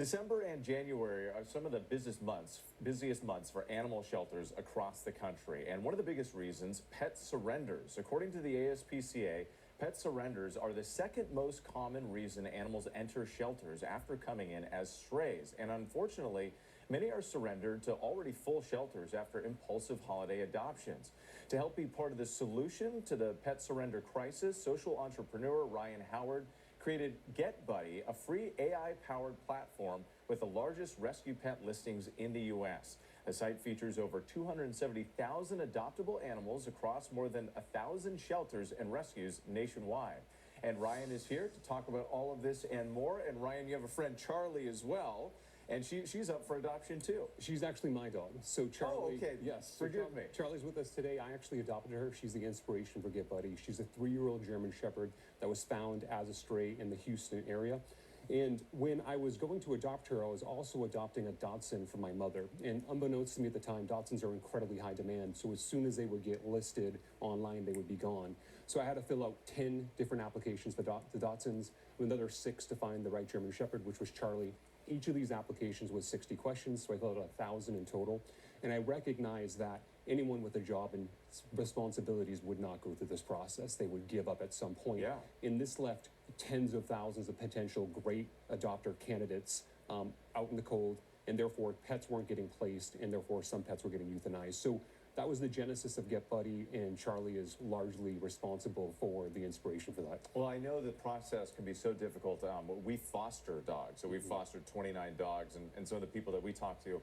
December and January are some of the busiest months for animal shelters across the country. And one of the biggest reasons, pet surrenders. According to the ASPCA, pet surrenders are the second most common reason animals enter shelters after coming in as strays. And unfortunately, many are surrendered to already full shelters after impulsive holiday adoptions. To help be part of the solution to the pet surrender crisis, social entrepreneur Ryan Howard created GetBuddy, a free AI-powered platform with the largest rescue pet listings in the U.S. The site features over 270,000 adoptable animals across more than 1,000 shelters and rescues nationwide. And Ryan is here to talk about all of this and more. And Ryan, you have a friend, Charlie, as well. And she's up for adoption, too. She's actually my dog. So Charlie... Oh, okay. Yes. Forgive me. Charlie's with us today. I actually adopted her. She's the inspiration for GetBuddy. She's a 3-year-old German Shepherd that was found as a stray in the Houston area. And when I was going to adopt her, I was also adopting a Dachshund for my mother. And unbeknownst to me at the time, Dachshunds are incredibly high demand. So as soon as they would get listed online, they would be gone. So I had to fill out 10 different applications for the Dachshunds, another 6 to find the right German Shepherd, which was Charlie. Each of these applications was 60 questions, so I filled out 1,000 in total. And I recognized that anyone with a job and responsibilities would not go through this process. They would give up at some point. Yeah. And this left tens of thousands of potential great adopter candidates out in the cold, and therefore pets weren't getting placed, and therefore some pets were getting euthanized. So that was the genesis of GetBuddy, and Charlie is largely responsible for the inspiration for that. Well, I know the process can be so difficult. We foster dogs, so we've fostered 29 dogs, and some of the people that we talk to,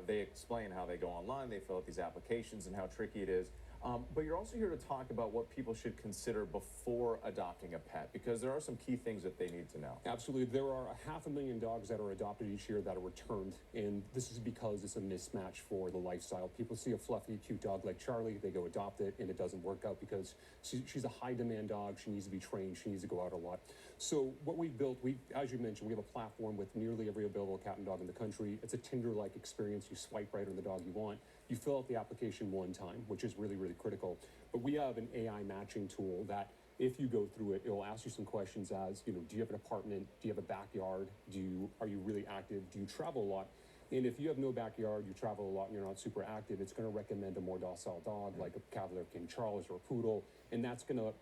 they explain how they go online, they fill out these applications and how tricky it is. But you're also here to talk about what people should consider before adopting a pet, because there are some key things that they need to know. Absolutely. There are 500,000 dogs that are adopted each year that are returned, and this is because it's a mismatch for the lifestyle. People see a fluffy, cute dog like Charlie, they go adopt it, and it doesn't work out because she's a high-demand dog. She needs to be trained. She needs to go out a lot. So what we built, as you mentioned, we have a platform with nearly every available cat and dog in the country. It's a Tinder-like experience. You swipe right on the dog you want. You fill out the application one time, which is really, really critical. But we have an AI matching tool that if you go through it, it'll ask you some questions as, do you have an apartment? Do you have a backyard? Are you really active? Do you travel a lot? And if you have no backyard, you travel a lot, and you're not super active, it's going to recommend a more docile dog like a Cavalier King Charles or a poodle. And that's going to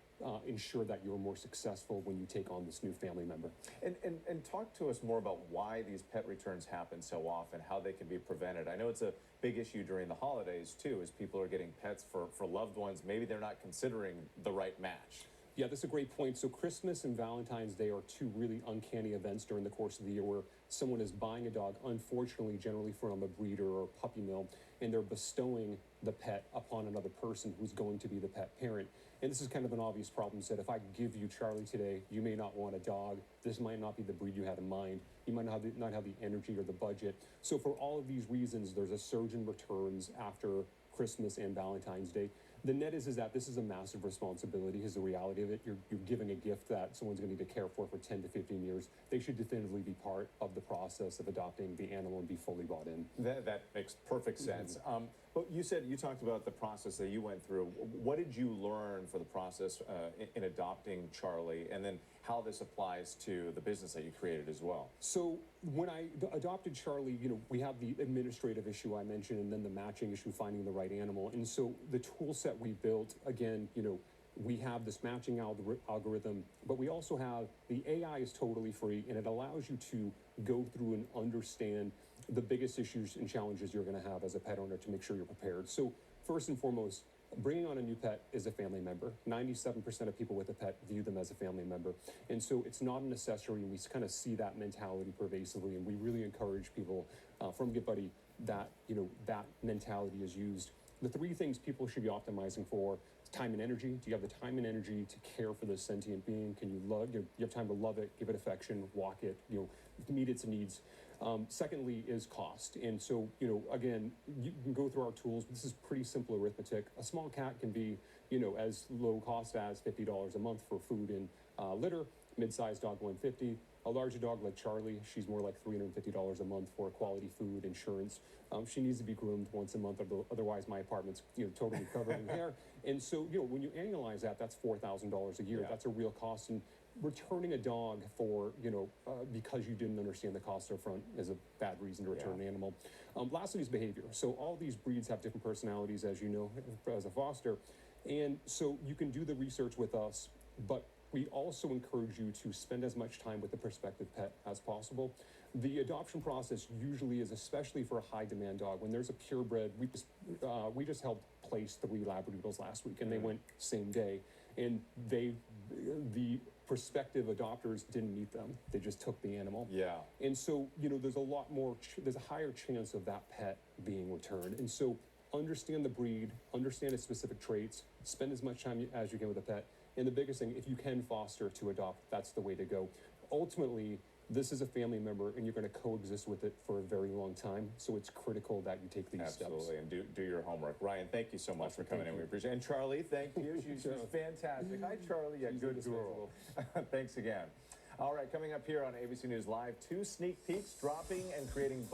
ensure that you're more successful when you take on this new family member. And talk to us more about why these pet returns happen so often, how they can be prevented. I know it's a big issue during the holidays, too, as people are getting pets for loved ones. Maybe they're not considering the right match. Yeah, that's a great point. So Christmas and Valentine's Day are two really uncanny events during the course of the year where someone is buying a dog, unfortunately, generally from a breeder or puppy mill, and they're bestowing the pet upon another person who's going to be the pet parent. And this is kind of an obvious problem. Said, if I give you Charlie today, you may not want a dog. This might not be the breed you had in mind. You might not have the energy or the budget. So for all of these reasons, there's a surge in returns after Christmas and Valentine's Day. The net is that this is a massive responsibility, is the reality of it. You're giving a gift that someone's going to need to care for 10 to 15 years. They should definitively be part of the process of adopting the animal and be fully bought in. That makes perfect sense. But you talked about the process that you went through. What did you learn for the process in adopting Charlie, and then how this applies to the business that you created as well? So when I adopted Charlie, we have the administrative issue I mentioned, and then the matching issue, finding the right animal. And so the tool set we built, again, we have this matching algorithm, but we also have the AI is totally free, and it allows you to go through and understand the biggest issues and challenges you're going to have as a pet owner to make sure you're prepared. So first and foremost, bringing on a new pet is a family member. 97% of people with a pet view them as a family member. And so it's not an accessory, and we kind of see that mentality pervasively, and we really encourage people from GetBuddy that, that mentality is used. The 3 things people should be optimizing for: time and energy. Do you have the time and energy to care for this sentient being? Can you love, you have time to love it, give it affection, walk it, meet its needs? Secondly is cost. And so, again, you can go through our tools. This is pretty simple arithmetic. A small cat can be, as low cost as $50 a month for food and litter. Mid-sized dog, $150. A larger dog like Charlie, she's more like $350 a month for quality food, insurance. She needs to be groomed once a month, otherwise my apartment's totally covered in hair. And so, when you annualize that, that's $4,000 a year. Yeah. That's a real cost. And returning a dog for, because you didn't understand the cost up front is a bad reason to return an animal. Lastly is behavior. So all these breeds have different personalities, as you know, as a foster. And so you can do the research with us, but we also encourage you to spend as much time with the prospective pet as possible. The adoption process usually is, especially for a high demand dog, when there's a purebred, we just helped place 3 Labradoodles last week, and they went same day, and the prospective adopters didn't meet them. They just took the animal. Yeah. And so, there's a lot more, there's a higher chance of that pet being returned. And so understand the breed, understand its specific traits, spend as much time as you can with the pet. And the biggest thing, if you can foster to adopt, that's the way to go. Ultimately, this is a family member, and you're going to coexist with it for a very long time. So it's critical that you take these steps. Absolutely, and do your homework. Ryan, thank you so much for coming in. We appreciate it. And Charlie, thank you. She's fantastic. Hi, Charlie. Yeah, good girl. Thanks again. All right, coming up here on ABC News Live, 2 sneak peeks dropping and creating buzz.